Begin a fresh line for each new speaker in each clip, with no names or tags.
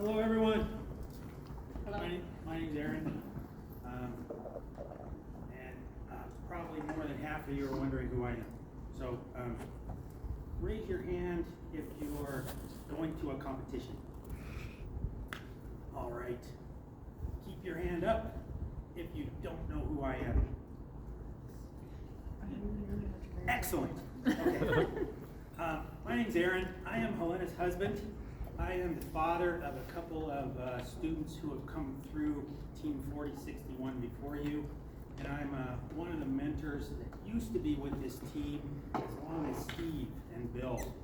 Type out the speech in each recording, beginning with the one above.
Hello, everyone.
Hello.
My name's Aaron. And probably more than half of you are wondering who I am. So raise your hand if you're going to a competition. All right. Keep your hand up if you don't know who I am. Excellent. Okay. My name's Aaron. I am Helena's husband. I am the father of a couple of students who have come through Team 4061 before you. And I'm one of the mentors that used to be with this team as long as Steve and Bill.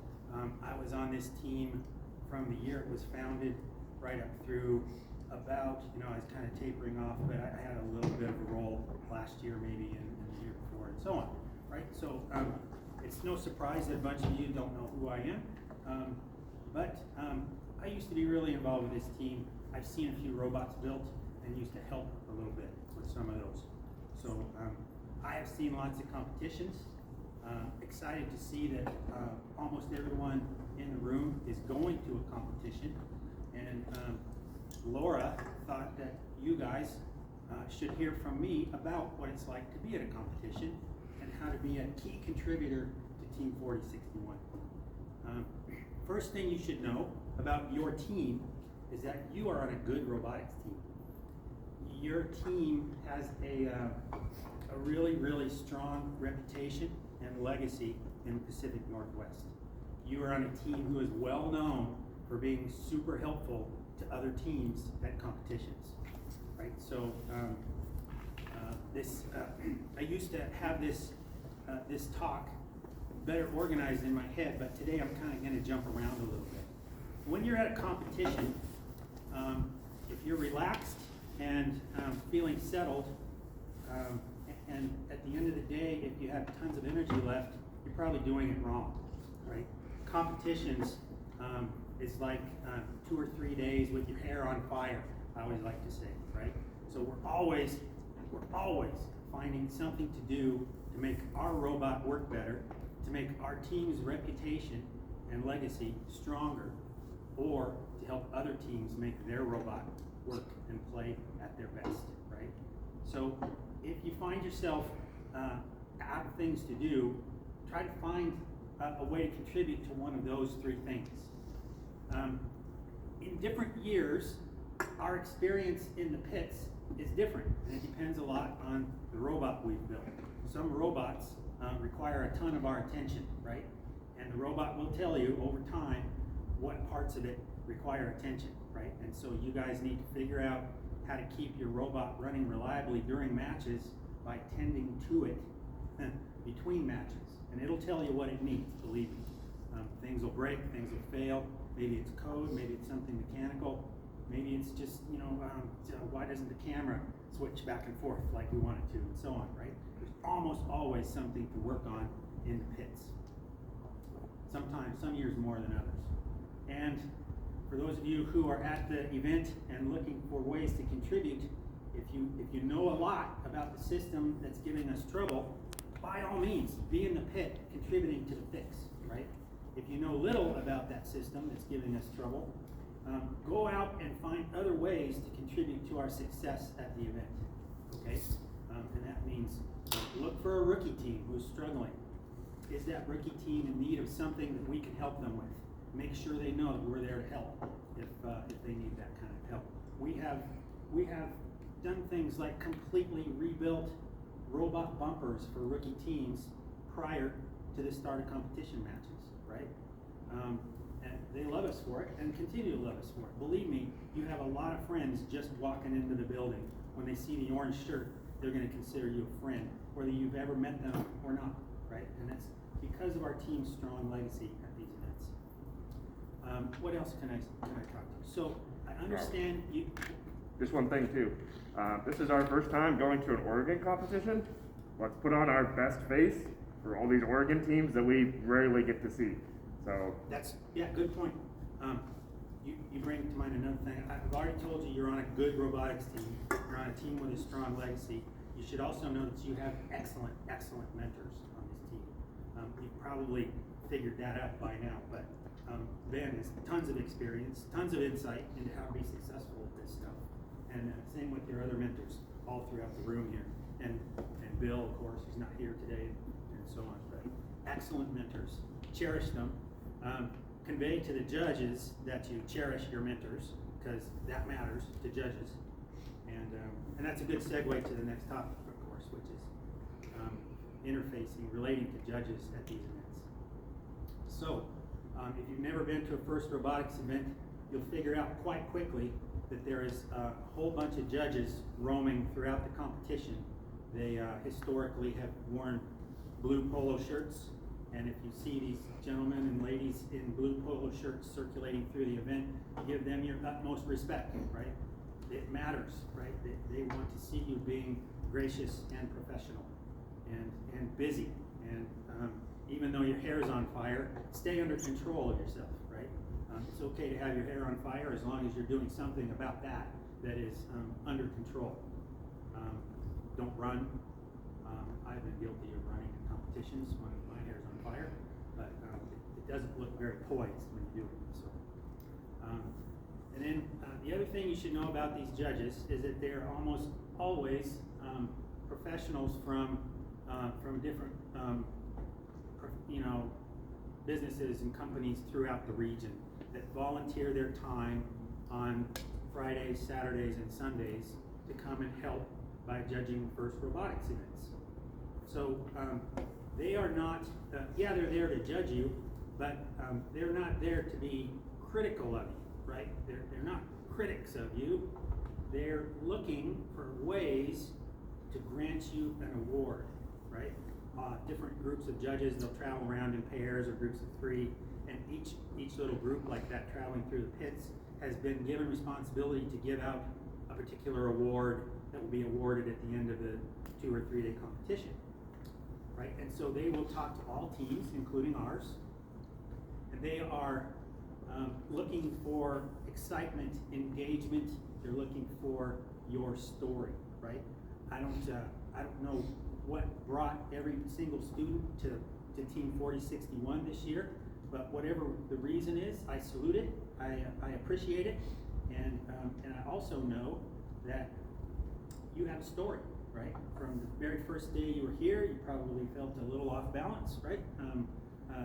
I was on this team from the year it was founded right up through about, I was kind of tapering off, but I had a little bit of a role last year maybe and the year before and so on, right? So it's no surprise that a bunch of you don't know who I am. But I used to be really involved with this team. I've seen a few robots built and used to help a little bit with some of those. So I have seen lots of competitions. Excited to see that almost everyone in the room is going to a competition. And Laura thought that you guys should hear from me about what it's like to be at a competition and how to be a key contributor to Team 4061. First thing you should know about your team is that you are on a good robotics team. Your team has a really, really strong reputation and legacy in the Pacific Northwest. You are on a team who is well known for being super helpful to other teams at competitions, right? So I used to have this talk better organized in my head, but today I'm kind of going to jump around a little bit. When you're at a competition, if you're relaxed and feeling settled, and at the end of the day, if you have tons of energy left, you're probably doing it wrong, right? Competitions is like 2 or 3 days with your hair on fire, I always like to say, right? So we're always finding something to do to make our robot work better, to make our team's reputation and legacy stronger, or to help other teams make their robot work and play at their best, right? So if you find yourself out of things to do, try to find a way to contribute to one of those 3 things. In different years, our experience in the pits is different, and it depends a lot on the robot we've built. Some robots require a ton of our attention, right? And the robot will tell you over time what parts of it require attention, right? And so you guys need to figure out how to keep your robot running reliably during matches by tending to it between matches. And it'll tell you what it needs, believe me. Things will break, things will fail. Maybe it's code, maybe it's something mechanical. Maybe it's just, why doesn't the camera switch back and forth like we want it to, and so on, right? There's almost always something to work on in the pits. Sometimes, some years more than others. And for those of you who are at the event and looking for ways to contribute, if you know a lot about the system that's giving us trouble, by all means, be in the pit contributing to the fix, right? If you know little about that system that's giving us trouble, go out and find other ways to contribute to our success at the event, okay? And that means look for a rookie team who's struggling. Is that rookie team in need of something that we can help them with? Make sure they know that we're there to help if they need that kind of help. We have done things like completely rebuilt robot bumpers for rookie teams prior to the start of competition matches, right? And they love us for it and continue to love us for it. Believe me, you have a lot of friends just walking into the building. When they see the orange shirt, they're going to consider you a friend, whether you've ever met them or not, right? And that's because of our team's strong legacy at these events. What else can I talk to? So I understand you.
Just one thing too. This is our first time going to an Oregon competition. Let's put on our best face for all these Oregon teams that we rarely get to see. So
that's, good point. You bring to mind another thing. I've already told you you're on a good robotics team. You're on a team with a strong legacy. You should also know that you have excellent mentors on this team. You've probably figured that out by now, but Ben has tons of experience, tons of insight into how to be successful at this stuff. And same with your other mentors all throughout the room here. And Bill, of course, who's not here today, and so on. But excellent mentors. Cherish them. Convey to the judges that you cherish your mentors, because that matters to judges. And that's a good segue to the next topic, of course, which is interfacing, relating to judges at these events. So, if you've never been to a FIRST Robotics event, you'll figure out quite quickly that there is a whole bunch of judges roaming throughout the competition. They historically have worn blue polo shirts, and if you see these gentlemen and ladies in blue polo shirts circulating through the event, give them your utmost respect, right? It matters, right? They want to see you being gracious and professional and busy. And even though your hair is on fire, stay under control of yourself, right? It's okay to have your hair on fire as long as you're doing something about that is under control. Don't run. I've been guilty of running in competitions when my hair is on fire, but it doesn't look very poised when you do it. So, and then the other thing you should know about these judges is that they're almost always professionals from different businesses and companies throughout the region that volunteer their time on Fridays, Saturdays, and Sundays to come and help by judging FIRST Robotics events. So they are not, they're there to judge you, but they're not there to be critical of you, right? They're not critics of you. They're looking for ways to grant you an award, right? Different groups of judges, they'll travel around in pairs or groups of 3, and each little group like that traveling through the pits has been given responsibility to give out a particular award that will be awarded at the end of the 2 or 3 day competition, right? And so they will talk to all teams, including ours, and they are looking for excitement, engagement. They're looking for your story, right? I don't know what brought every single student to Team 4061 this year, but whatever the reason is, I salute it. I appreciate it, and I also know that you have a story, right? From the very first day you were here, you probably felt a little off balance, right?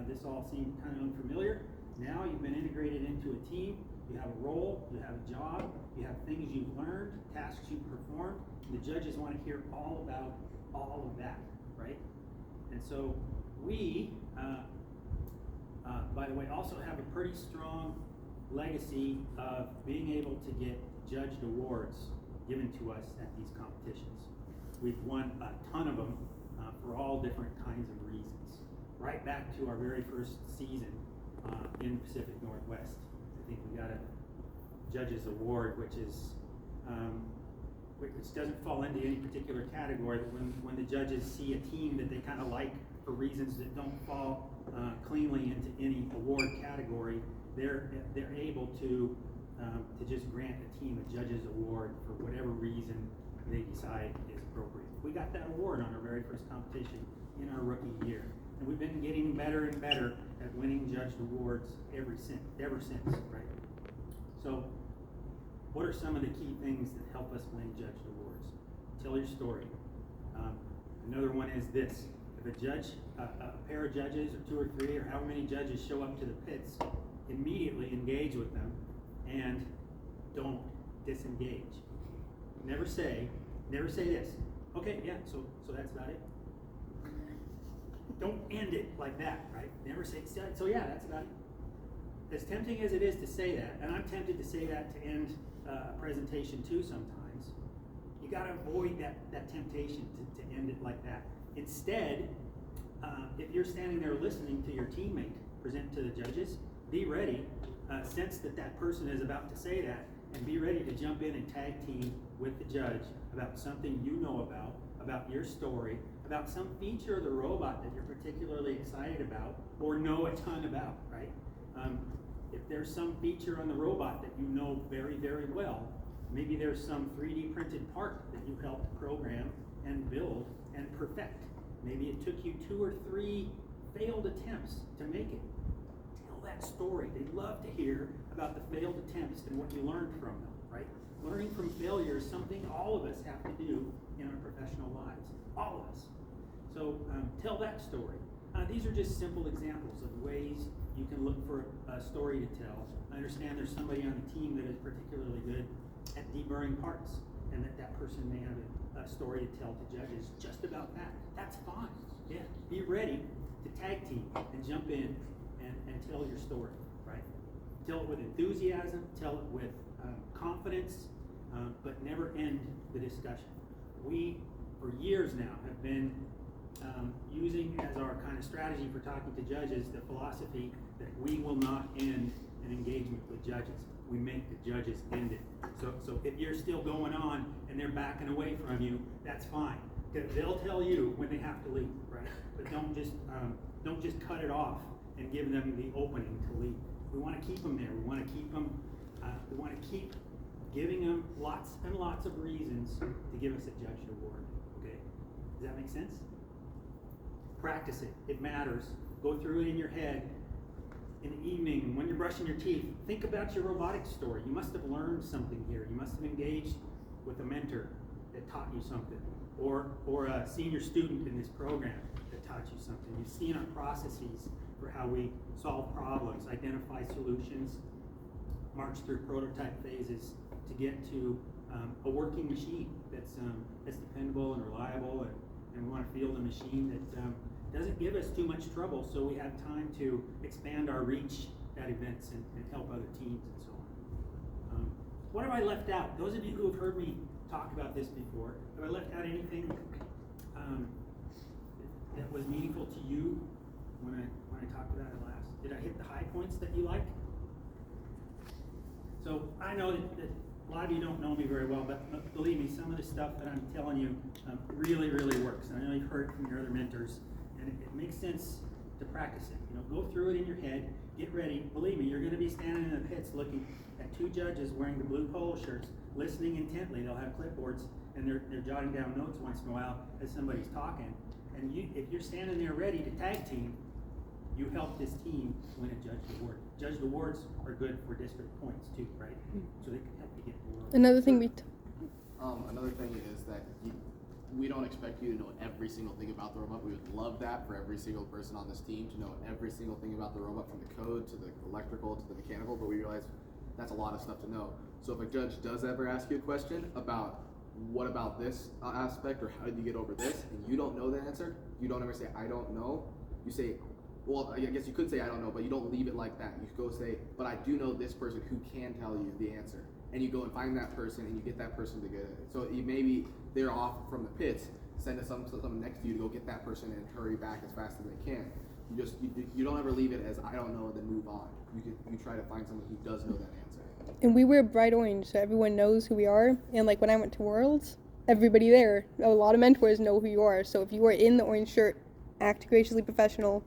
This all seemed kind of unfamiliar. Now you've been integrated into a team. You have a role, you have a job, you have things you've learned, tasks you've performed. The judges want to hear all about all of that, right? And so we, by the way, also have a pretty strong legacy of being able to get judged awards given to us at these competitions. We've won a ton of them for all different kinds of reasons. Right back to our very first season in Pacific Northwest. I think we got a judges award, which doesn't fall into any particular category, but when the judges see a team that they kind of like for reasons that don't fall cleanly into any award category, they're able to just grant a team a judges award for whatever reason they decide is appropriate. We got that award on our very first competition in our rookie year, and we've been getting better and better at winning judged awards ever since, right? So, what are some of the key things that help us win judged awards? Tell your story. Another one is this: if a pair of judges, or 2 or 3, or however many judges show up to the pits, immediately engage with them and don't disengage. Never say this. Okay, yeah, so that's about it. Don't end it like that, right? Never say, so yeah, that's about it. As tempting as it is to say that, and I'm tempted to say that to end a presentation too sometimes, you gotta avoid that temptation to end it like that. Instead, if you're standing there listening to your teammate present to the judges, be ready, sense that person is about to say that, and be ready to jump in and tag team with the judge about something you know about your story, about some feature of the robot that you're particularly excited about or know a ton about, right? If there's some feature on the robot that you know very, very well, maybe there's some 3D printed part that you helped program and build and perfect. Maybe it took you 2 or 3 failed attempts to make it. Tell that story. They love to hear about the failed attempts and what you learned from them, right? Learning from failure is something all of us have to do in our professional lives. All of us. So tell that story. These are just simple examples of ways you can look for a story to tell. I understand there's somebody on the team that is particularly good at deburring parts, and that person may have a story to tell to judges just about that. That's fine. Yeah, be ready to tag team and jump in and tell your story, right? Tell it with enthusiasm, tell it with confidence, but never end the discussion. We, for years now, have been using as our kind of strategy for talking to judges the philosophy that we will not end an engagement with judges. We make the judges end it. So if you're still going on and they're backing away from you, that's fine. They'll tell you when they have to leave, right? But don't just cut it off and give them the opening to leave. We want to keep them there. We want to keep them. We want to keep giving them lots and lots of reasons to give us a judge award. Okay? Does that make sense? Practice it. It matters. Go through it in your head. In the evening, when you're brushing your teeth, think about your robotics story. You must have learned something here. You must have engaged with a mentor that taught you something, or a senior student in this program that taught you something. You've seen our processes for how we solve problems, identify solutions, march through prototype phases to get to a working machine that's dependable and reliable, and we want to field a machine that doesn't give us too much trouble, so we have time to expand our reach at events and help other teams and so on. What have I left out? Those of you who have heard me talk about this before, have I left out anything that was meaningful to you when I talked about it last? Did I hit the high points that you like? So I know that a lot of you don't know me very well, but believe me, some of the stuff that I'm telling you really, really works. And I know you've heard it from your other mentors. And it makes sense to practice it. Go through it in your head, get ready. Believe me, you're going to be standing in the pits looking at two judges wearing the blue polo shirts, listening intently. They'll have clipboards, and they're jotting down notes once in a while as somebody's talking. And if you're standing there ready to tag team, you help this team win a judge award. Judge awards are good for district points too, right? So they can help you get the award.
Another thing
Another thing is that we don't expect you to know every single thing about the robot. We would love that for every single person on this team to know every single thing about the robot, from the code to the electrical to the mechanical, but we realize that's a lot of stuff to know. So if a judge does ever ask you a question about what about this aspect, or how did you get over this, and you don't know the answer, you don't ever say, I don't know. You say, well, I guess you could say I don't know, but you don't leave it like that. You go say, but I do know this person who can tell you the answer. And you go and find that person, and you get that person to get it. So maybe they're off from the pits, send us someone next to you to go get that person and hurry back as fast as they can. You don't ever leave it as I don't know and then move on. You try to find someone who does know that answer.
And we wear bright orange, so everyone knows who we are. And like when I went to Worlds, everybody there, a lot of mentors know who you are. So if you are in the orange shirt, act graciously professional.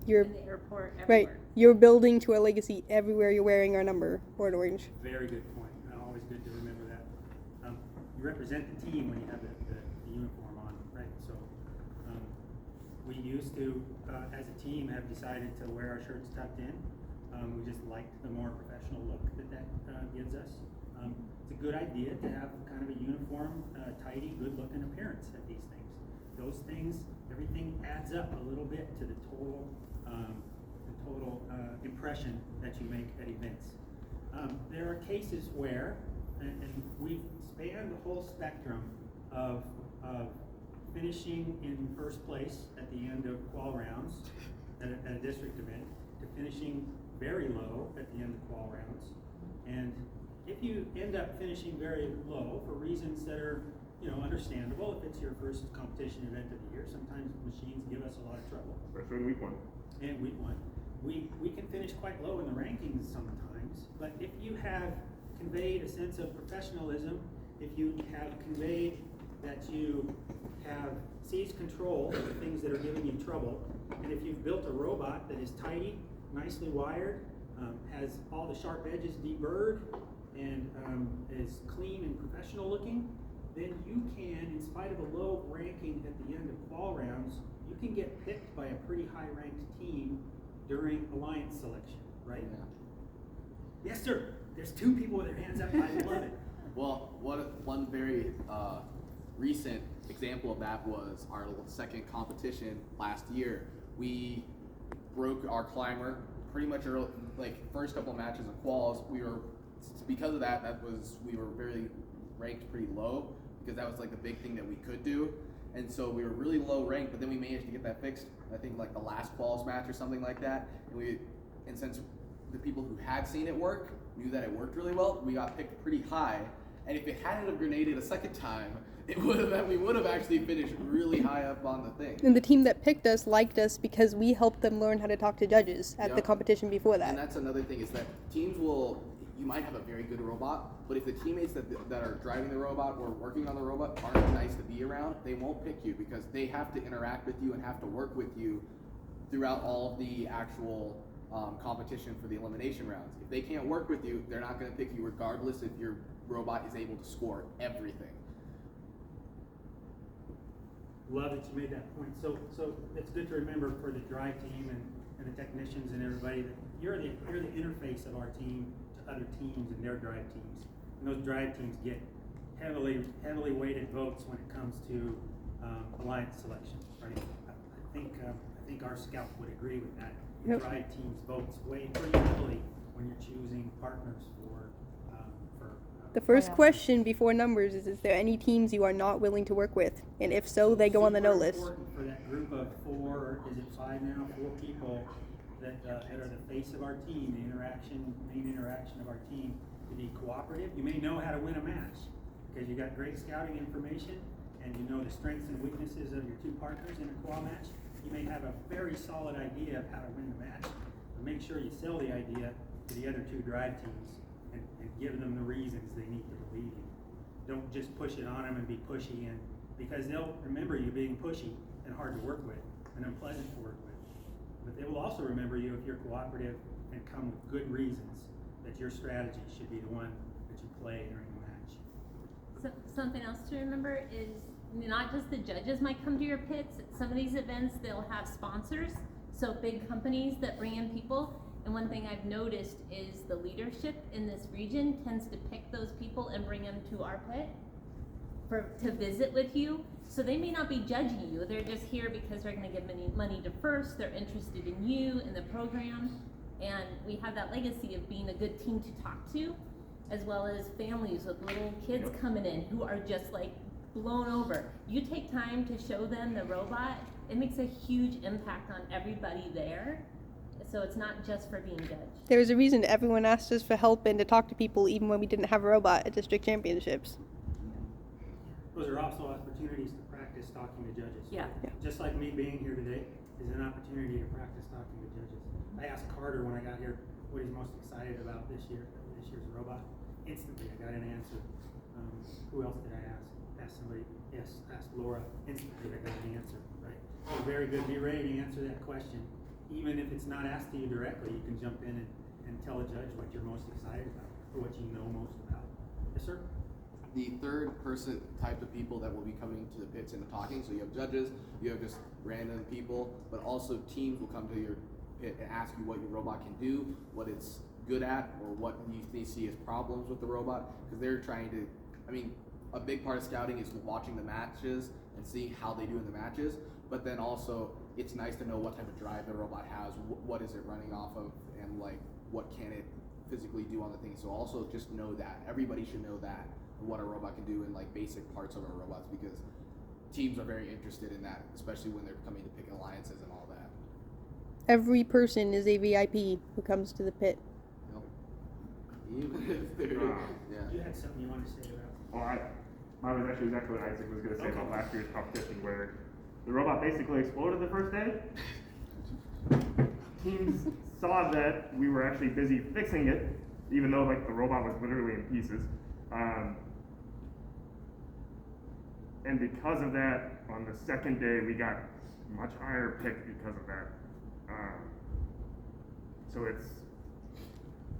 You're
in the airport, everywhere.
right. You're building to a legacy everywhere you're wearing our number or an orange.
Very good point. Always good to remember that. You represent the team when you have the uniform on, right? So we used to, as a team, have decided to wear our shirts tucked in. We just liked the more professional look that gives us. It's a good idea to have kind of a uniform, tidy, good-looking appearance at these things. Those things, everything adds up a little bit to the total impression that you make at events. There are cases where, and we've spanned the whole spectrum of finishing in first place at the end of qual rounds at a district event, to finishing very low at the end of qual rounds. And if you end up finishing very low for reasons that are understandable, if it's your first competition event of the year, sometimes machines give us a lot of trouble.
Especially in week one.
And week one. We can finish quite low in the rankings sometimes, but if you have conveyed a sense of professionalism, if you have conveyed that you have seized control of the things that are giving you trouble, and if you've built a robot that is tidy, nicely wired, has all the sharp edges deburred, and is clean and professional looking, then you can, in spite of a low ranking at the end of qual rounds, you can get picked by a pretty high ranked team during alliance selection. right?
Yeah.
Yes, sir. There's 2 people with their hands up. I love it.
Well, one very recent example of that was our second competition last year. We broke our climber pretty much early, like first couple of matches of quals. Because of that, we were very ranked pretty low, because that was like the big thing that we could do. And so we were really low ranked, but then we managed to get that fixed, I think like the last quals match or something like that. And since the people who had seen it work knew that it worked really well, we got picked pretty high. And if it hadn't have grenaded a second time, we would have actually finished really high up on the thing.
And the team that picked us liked us because we helped them learn how to talk to judges at the
Yep.
competition before
And
that.
that's another thing, is that you might have a very good robot, but if the teammates that are driving the robot or working on the robot aren't nice to be around, they won't pick you, because they have to interact with you and have to work with you throughout all of the actual competition for the elimination rounds. If they can't work with you, they're not going to pick you regardless if your robot is able to score everything.
Love that you made that point. So it's good to remember for the drive team and the technicians and everybody that you're the interface of our team to other teams and their drive teams. And those drive teams get heavily weighted votes when it comes to alliance selection, right? I think our scout would agree with that.
Yep.
Drive teams votes weigh pretty heavily when you're choosing partners for
The first question before numbers is there any teams you are not willing to work with? And if so, they go on the no
super
list.
important for that group of 4, or is it 5 now? 4 people that are the face of our team, the main interaction of our team, to be cooperative. You may know how to win a match because you got great scouting information and you know the strengths and weaknesses of your 2 partners in a qual match. You may have a very solid idea of how to win the match, but make sure you sell the idea to the other 2 drive teams and give them the reasons they need to believe you. Don't just push it on them and be pushy, and because they'll remember you being pushy and hard to work with and unpleasant to work with. But they will also remember you if you're cooperative and come with good reasons that your strategy should be the one that you play during the match.
So, something else to remember is not just the judges might come to your pits. Some of these events, they'll have sponsors, so big companies that bring in people. And one thing I've noticed is the leadership in this region tends to pick those people and bring them to our pit to visit with you. So they may not be judging you. They're just here because they're going to give money to First. They're interested in you, in the program. And we have that legacy of being a good team to talk to, as well as families with little kids coming in who are just like blown over. You take time to show them the robot, it makes a huge impact on everybody there. So it's not just for being judged.
There was a reason everyone asked us for help and to talk to people even when we didn't have a robot at district championships.
Those are also opportunities to practice talking to judges.
Yeah.
Just like me being here today is an opportunity to practice talking to judges. I asked Carter when I got here what he's most excited about this year's robot. Instantly I got an answer. Who else did I ask? Asked somebody. Yes, asked Laura. Instantly I got an answer. Right. So very good. Be ready to answer that question. Even if it's not asked to you directly, you can jump in and tell a judge what you're most excited about or what you know most about. Yes, sir?
The third person type of people that will be coming to the pits and talking, so you have judges, you have just random people, but also teams will come to your pit and ask you what your robot can do, what it's good at, or what you see as problems with the robot, because they're trying to, a big part of scouting is watching the matches and seeing how they do in the matches, but then also it's nice to know what type of drive the robot has, what is it running off of, and like what can it physically do on the thing. So also just know that. Everybody should know that, what a robot can do in like basic parts of our robots, because teams are very interested in that, especially when they're coming to pick alliances and all that.
Every person is a VIP who comes to the pit.
Yep. Even if they're, yeah.
You had something you wanted to say about it?
Well, I was actually exactly what Isaac was going to say about last year's competition, where the robot basically exploded the first day. Teams saw that we were actually busy fixing it, even though like the robot was literally in pieces. And because of that, on the second day, we got much higher picked because of that. So it's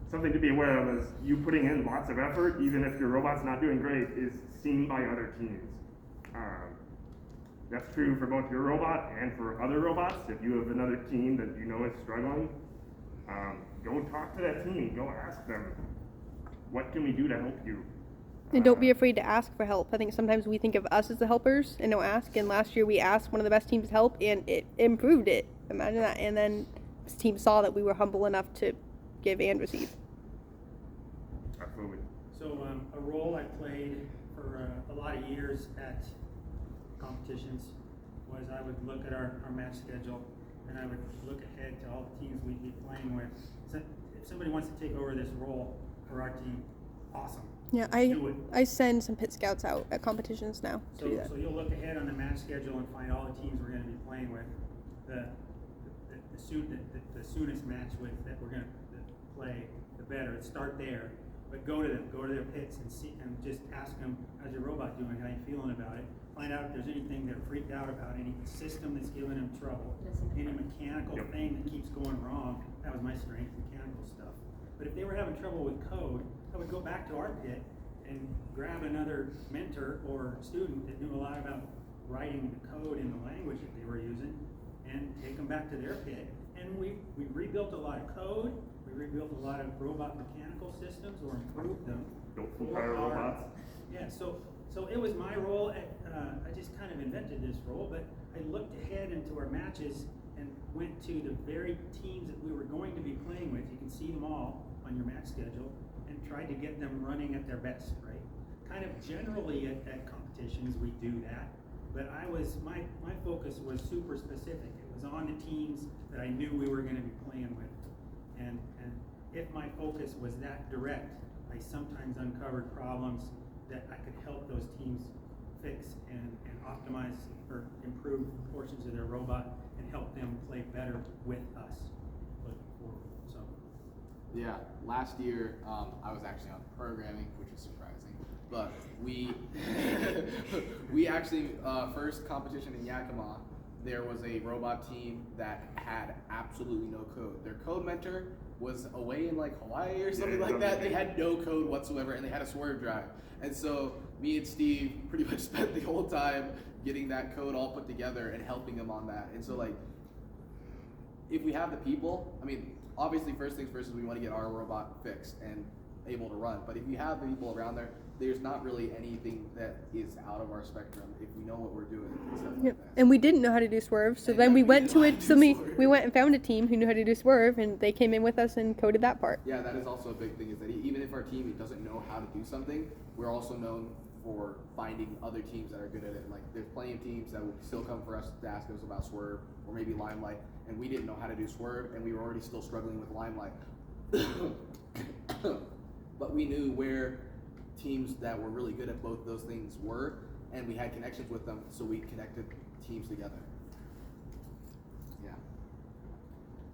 something to be aware of, is you putting in lots of effort, even if your robot's not doing great, is seen by other teams. That's true for both your robot and for other robots. If you have another team that you know is struggling, go talk to that team, go ask them, what can we do to help you?
And don't be afraid to ask for help. I think sometimes we think of us as the helpers and don't ask. And last year we asked one of the best teams to help, and it improved it. Imagine that. And then this team saw that we were humble enough to give and receive.
Absolutely.
So a role I played for a lot of years at competitions was I would look at our match schedule, and I would look ahead to all the teams we'd be playing with. So if somebody wants to take over this role for our team, awesome.
Yeah,
Do it.
I send some pit scouts out at competitions now to
So,
do that.
so you'll look ahead on the match schedule and find all the teams we're going to be playing with. The soonest match with that we're going to play, the better. Start there, but go to them, go to their pits and see, and just ask them, how's your robot doing? How you feeling about it? Find out if there's anything they're freaked out about, any system that's giving them trouble, any mechanical thing that keeps going wrong. That was my strength, mechanical stuff. But if they were having trouble with code, I would go back to our pit and grab another mentor or student that knew a lot about writing the code in the language that they were using and take them back to their pit. And we rebuilt a lot of code, we rebuilt a lot of robot mechanical systems or improved them.
Built some fire robots.
Yeah, so it was my role at, I just kind of invented this role, but I looked ahead into our matches and went to the very teams that we were going to be playing with. You can see them all on your match schedule, and tried to get them running at their best, right? Kind of generally at competitions we do that, but my focus was super specific. It was on the teams that I knew we were going to be playing with, and if my focus was that direct, I sometimes uncovered problems that I could help those teams fix and optimize or improve portions of their robot and help them play better with us looking forward. So.
Yeah, last year I was actually on programming, which is surprising. But we actually first competition in Yakima, there was a robot team that had absolutely no code. Their code mentor was away in like Hawaii or something like that. They had no code whatsoever, and they had a swerve drive. And so me and Steve pretty much spent the whole time getting that code all put together and helping them on that. And so like, if we have the people, I mean, obviously first things first is we want to get our robot fixed and able to run. But if you have the people around there, there's not really anything that is out of our spectrum if we know what we're doing and stuff like that.
And we didn't know how to do swerve, so
And
then we
we
went
didn't
to
know
it.
how to
So
do
we went and found a team who knew how to do swerve, and they came in with us and coded that part.
Yeah, that is also a big thing, is that even if our team doesn't know how to do something, we're also known for finding other teams that are good at it. Like, there's plenty of teams that would still come for us to ask us about Swerve or maybe Limelight, and we didn't know how to do Swerve, and we were already still struggling with Limelight. But we knew where teams that were really good at both those things were, and we had connections with them, so we connected teams together. Yeah.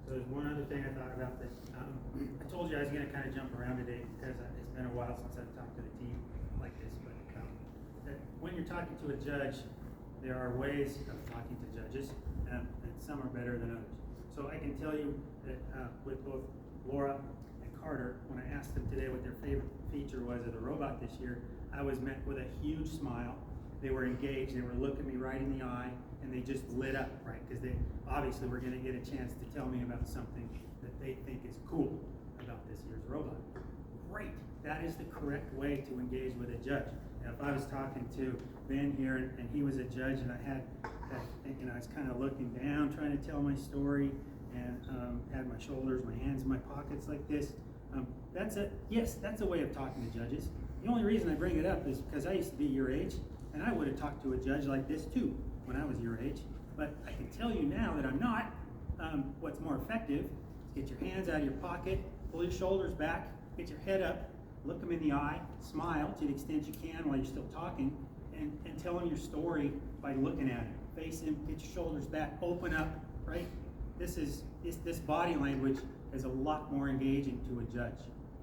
So there's one other thing I thought about that. I told you I was going to kind of jump around today because it's been a while since I've talked to the team like this. But that when you're talking to a judge, there are ways of talking to judges, and some are better than others. So I can tell you that with both Laura and Carter, when I asked them today what their favorite feature was of the robot this year, I was met with a huge smile. They were engaged. They were looking me right in the eye, and they just lit up, right? Because they obviously were going to get a chance to tell me about something that they think is cool about this year's robot. Great. That is the correct way to engage with a judge. And if I was talking to Ben here and he was a judge, and I had I was kind of looking down, trying to tell my story, and had my shoulders, my hands in my pockets like this. That's a way of talking to judges. The only reason I bring it up is because I used to be your age, and I would have talked to a judge like this too when I was your age. But I can tell you now that I'm not. What's more effective is get your hands out of your pocket, pull your shoulders back, get your head up, look them in the eye, smile to the extent you can while you're still talking, and tell them your story by looking at him. Face him, get your shoulders back, open up, right? This body language is a lot more engaging to a judge.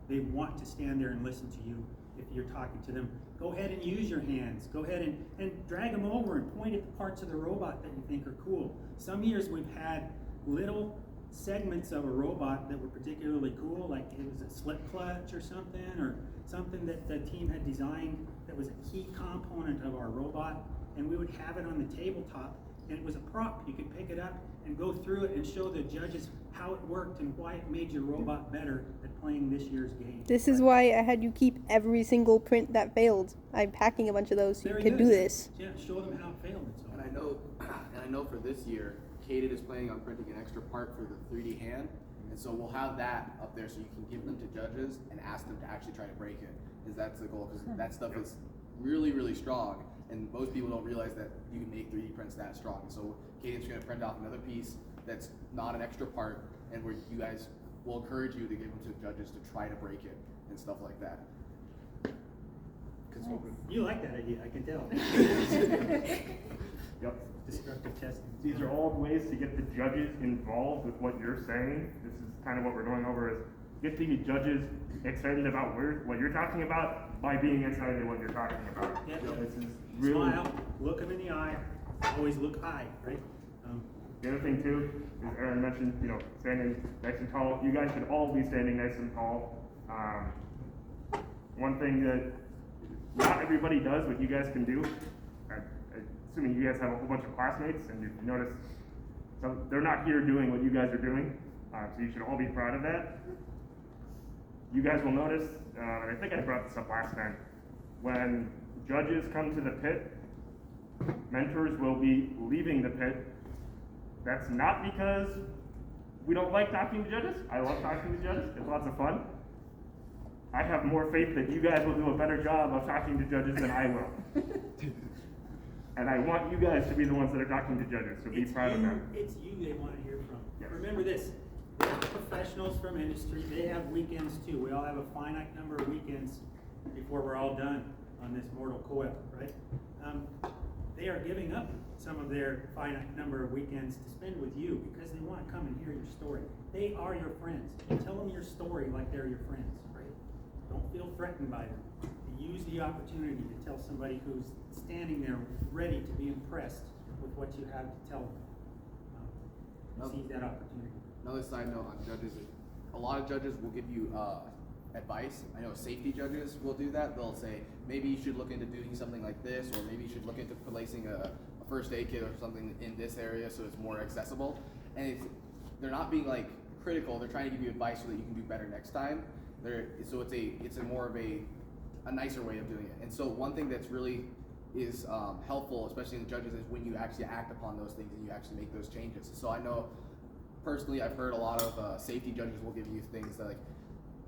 They want to stand there and listen to you if you're talking to them. Go ahead and use your hands. Go ahead and drag them over and point at the parts of the robot that you think are cool. Some years we've had little segments of a robot that were particularly cool, like it was a slip clutch or something that the team had designed that was a key component of our robot, and we would have it on the tabletop, and it was a prop. You could pick it up and go through it and show the judges how it worked and why it made your robot better at playing this year's game.
This is why I had you keep every single print that failed. I'm packing a bunch of those so you
Very
can
good.
do this.
Yeah, show them how it failed. And so.
And I know for this year, Caden is planning on printing an extra part for the 3D hand, and so we'll have that up there so you can give them to judges and ask them to actually try to break it. Because that's the goal. Because that stuff is really, really strong, and most people don't realize that you can make 3D prints that strong. And so Caden's going to print off another piece that's not an extra part, and where you guys will encourage you to give them to judges to try to break it and stuff like that.
You like that idea, I can tell.
Yep.
Destructive testing.
These are all ways to get the judges involved with what you're saying. This is kind of what we're going over, is get the judges excited about what you're talking about by being excited at what you're talking about.
Yeah.
This is really.
Smile, look them in the eye, always look high, right?
The other thing too, is Aaron mentioned, standing nice and tall. You guys should all be standing nice and tall. One thing that not everybody does, what you guys can do, assuming you guys have a whole bunch of classmates and you notice they're not here doing what you guys are doing, so you should all be proud of that. You guys will notice, and I think I brought this up last time, when judges come to the pit, mentors will be leaving the pit. That's not because we don't like talking to judges. I love talking to judges. It's lots of fun. I have more faith that you guys will do a better job of talking to judges than I will. And I want you guys to be the ones that are talking to judges, so be proud of them.
It's you they want to hear from.
Yes.
Remember this, they're professionals from industry, they have weekends too. We all have a finite number of weekends before we're all done on this mortal coil, right? They are giving up some of their finite number of weekends to spend with you because they want to come and hear your story. They are your friends. Tell them your story like they're your friends, right? Don't feel threatened by them. Use the opportunity to tell somebody who's standing there ready to be impressed with what you have to tell them. Seize that opportunity.
Another side note on judges is a lot of judges will give you advice. I know safety judges will do that. They'll say, maybe you should look into doing something like this, or maybe you should look into placing a first aid kit or something in this area so it's more accessible. And they're not being like critical, they're trying to give you advice so that you can do better next time. So it's a more of a nicer way of doing it. And so one thing that's really is helpful, especially in the judges, is when you actually act upon those things and you actually make those changes. So I know personally, I've heard a lot of safety judges will give you things that, like,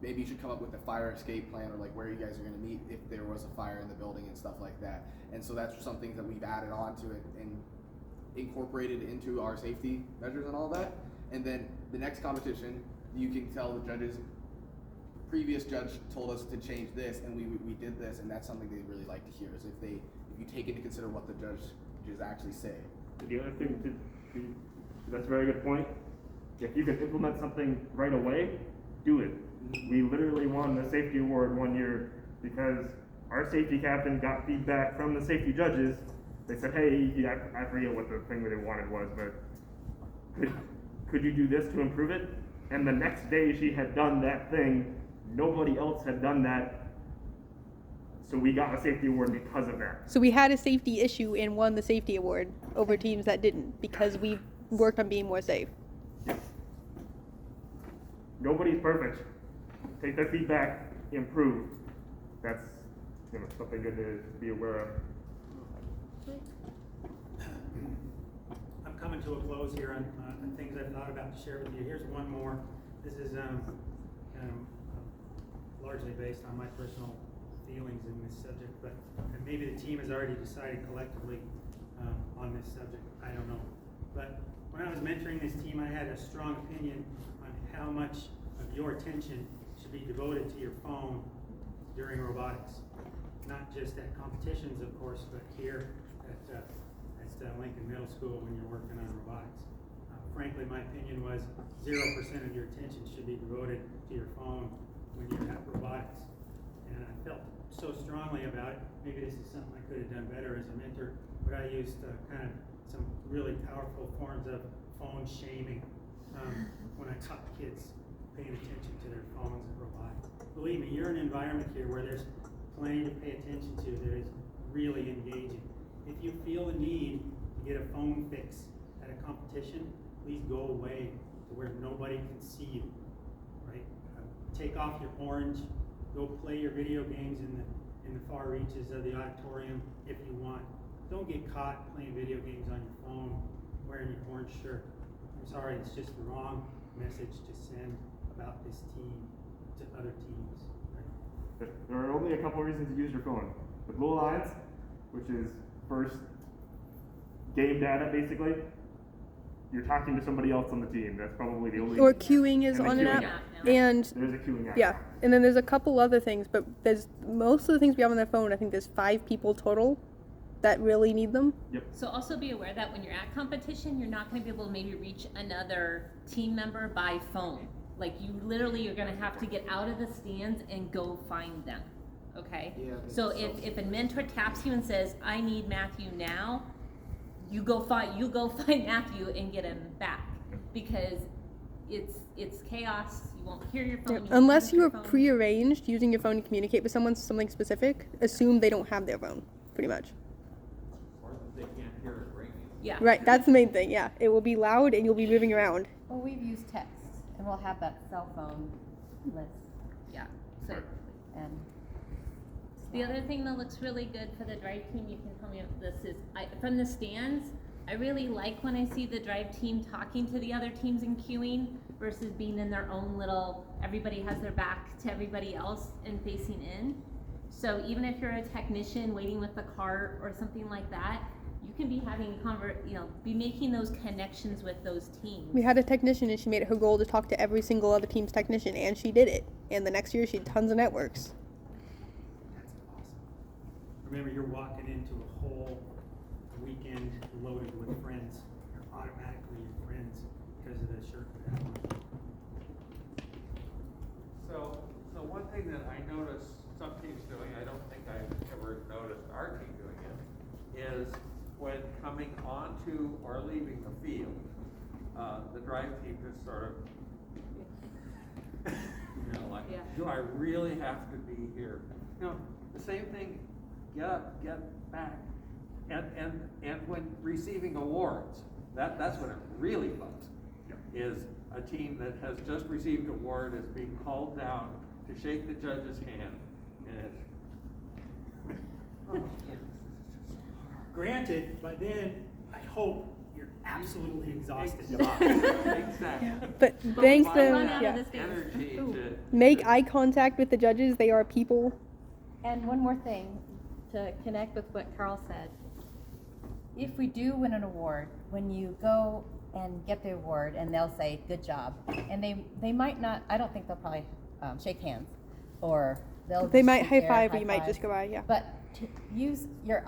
maybe you should come up with a fire escape plan, or like where you guys are going to meet if there was a fire in the building and stuff like that. And so that's some things that we've added on to it and incorporated into our safety measures and all that. And then the next competition, you can tell the judges, previous judge told us to change this, and we did this, and that's something they really like to hear, is if you take into consider what the judges actually say.
The other thing, that's a very good point. If you can implement something right away, do it. We literally won the safety award one year because our safety captain got feedback from the safety judges. They said, hey, I forget what the thing that they wanted was, but could you do this to improve it? And the next day she had done that thing. Nobody else had done that. So we got a safety award because of that.
So we had a safety issue and won the safety award over teams that didn't because we worked on being more safe.
Yes. Nobody's perfect. Take their feedback, improve. That's something good to be aware of.
I'm coming to a close here on things I've thought about to share with you. Here's one more. This is largely based on my personal feelings in this subject, but maybe the team has already decided collectively on this subject. I don't know. But when I was mentoring this team, I had a strong opinion on how much of your attention should be devoted to your phone during robotics. Not just at competitions, of course, but here at Lincoln Middle School when you're working on robotics. Frankly, my opinion was 0% of your attention should be devoted to your phone when you're at robotics. And I felt so strongly about it. Maybe this is something I could have done better as a mentor, but I used kind of some really powerful forms of phone shaming when I taught kids paying attention to their phones and robotics. Believe me, you're in an environment here where there's plenty to pay attention to that is really engaging. If you feel the need to get a phone fix at a competition, please go away to where nobody can see you, right? Take off your orange, go play your video games in the far reaches of the auditorium if you want. Don't get caught playing video games on your phone, wearing your orange shirt. I'm sorry, it's just the wrong message to send about this team to other teams. Right?
There are only a couple reasons to use your phone. The blue lines, which is first game data basically. You're talking to somebody else on the team. That's probably the only.
Or queuing is
And the
on an
queuing
app,
app,
and
There's a queuing app.
yeah, and then there's a couple other things, but there's most of the things we have on their phone. I think there's 5 people total that really need them.
Yep.
So also be aware that when you're at competition, you're not gonna be able to maybe reach another team member by phone. Like you literally are gonna have to get out of the stands and go find them, okay?
Yeah,
So if a mentor taps you and says, I need Matthew now, you go find Matthew and get him back, because it's chaos, you won't hear your phone. You won't
Unless
use
you
your
are
phone.
prearranged using your phone to communicate with someone something specific, assume they don't have their phone, pretty much.
Or that they can't hear it ringing.
Yeah.
Right, that's the main thing, yeah. It will be loud and you'll be moving around.
Well, we've used text, and we'll have that cell phone list,
Yeah, so.
and
The other thing that looks really good for the drive team, you can tell me if this is, from the stands, I really like when I see the drive team talking to the other teams and queuing versus being in their own little, everybody has their back to everybody else and facing in. So even if you're a technician waiting with the cart or something like that, you can be having be making those connections with those teams.
We had a technician and she made it her goal to talk to every single other team's technician, and she did it. And the next year she had tons of networks.
That's awesome. Remember, you're walking into a whole weekend loaded with friends. You're automatically your friends because of the shirt you have on.
So one thing that I noticed some teams doing, I don't think I've ever noticed our team doing it, is when coming onto or leaving the field, the drive team just sort of, like,
Yeah.
do I really have to be here? The same thing, get up, get back. And when receiving awards, that's when it really bugs me, is a team that has just received an award is being called down to shake the judge's hand, and it's,
Granted, but then I hope you're absolutely exhausted.
exactly.
But
But
thanks
we still run
to,
out
yeah.
of this game.
Energy to
Make eye contact with the judges. They are people.
And one more thing, to connect with what Carl said. If we do win an award, when you go and get the award and they'll say, good job, and they might not, I don't think they'll probably shake hands, or they'll
They
just
might
sit
high
there,
five or you might
high-five.
just go by, yeah.
But to use your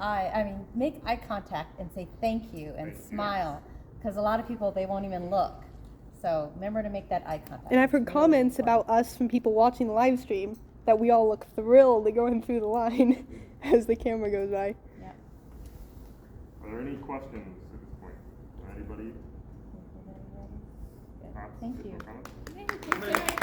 make eye contact and say thank you and smile, because a lot of people, they won't even look. So remember to make that eye contact.
And I've heard
It's really
comments
important.
about us from people watching the live stream that we all look thrilled going through the line as the camera goes by.
Yeah.
Are there any questions at this point? Anybody?
Good.
Thoughts?
Thank
Additional
you.
comments?
Yay, take care.